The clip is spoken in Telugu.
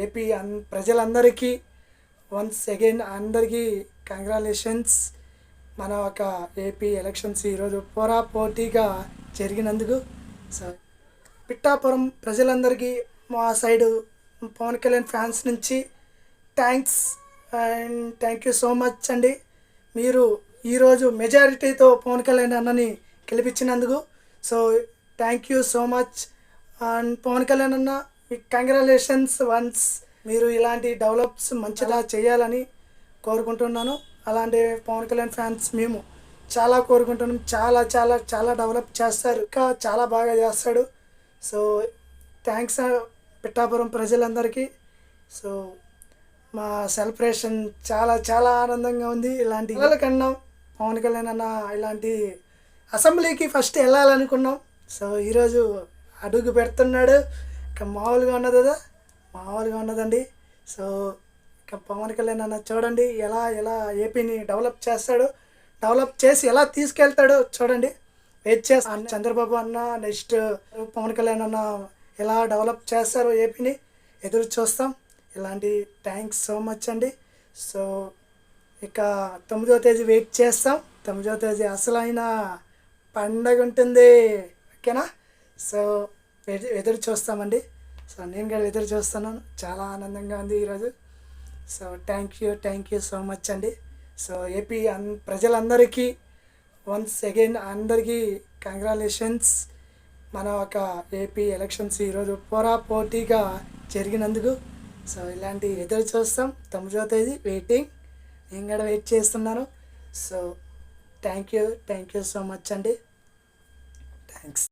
ఏపీ ప్రజలందరికీ వన్స్ అగైన్ అందరికీ కంగ్రాచులేషన్స్. మన ఒక ఏపీ ఎలక్షన్స్ ఈరోజు పోటాపోటీగా జరిగినందుకు. సో పిఠాపురం ప్రజలందరికీ మా సైడు పవన్ కళ్యాణ్ ఫ్యాన్స్ నుంచి thanks and thank you so much అండి. మీరు ఈరోజు మెజారిటీతో పవన్ కళ్యాణ్ అన్నని గెలిపించినందుకు. So thank you so much and Pawan Kalyan అన్న కంగ్రాచులేషన్స్ వన్స్. మీరు ఇలాంటి డెవలప్స్ మంచిగా చేయాలని కోరుకుంటున్నాను. అలాంటి పవన్ కళ్యాణ్ ఫ్యాన్స్ మేము చాలా కోరుకుంటున్నాం. చాలా చాలా చాలా డెవలప్ చేస్తారు, ఇంకా చాలా బాగా చేస్తాడు. సో థ్యాంక్స్ పిఠాపురం ప్రజలందరికీ. సో మా సెలబ్రేషన్ చాలా చాలా ఆనందంగా ఉంది. ఇలాంటి కన్నా పవన్ కళ్యాణ్ అన్న ఇలాంటి అసెంబ్లీకి ఫస్ట్ వెళ్ళాలనుకున్నాం. సో ఈరోజు అడుగు పెడుతున్నాడు. ఇక మామూలుగా ఉన్నది కదా, మామూలుగా ఉన్నదండి. సో ఇక పవన్ కళ్యాణ్ అన్న చూడండి ఎలా ఎలా ఏపీని డెవలప్ చేస్తాడు, డెవలప్ చేసి ఎలా తీసుకెళ్తాడో చూడండి. వెయిట్ చేస్తాను. చంద్రబాబు అన్న నెక్స్ట్ పవన్ కళ్యాణ్ అన్న ఎలా డెవలప్ చేస్తారో ఏపీని ఎదురు చూస్తాం. ఇలాంటి థ్యాంక్స్ సో మచ్ అండి. సో ఇక 9వ తేదీ వెయిట్ చేస్తాం. 9వ తేదీ అసలైన పండగ ఉంటుంది, ఓకేనా? సో ఎదురు చూస్తామండి. సో నేను కూడా ఎదురు చూస్తున్నాను. చాలా ఆనందంగా ఉంది ఈరోజు. So thank you so much అండి. సో ఏపీ ప్రజలందరికీ వన్స్ అగైన్ అందరికీ కంగ్రాచులేషన్స్. మన ఒక ఏపీ ఎలక్షన్స్ ఈరోజు పోటాపోటీగా జరిగినందుకు. సో ఇలాంటి ఎదురు చూస్తాం. 9వ తేదీ వెయిటింగ్, నేను కూడా వెయిట్ చేస్తున్నాను. So thank you so much అండి. థ్యాంక్స్.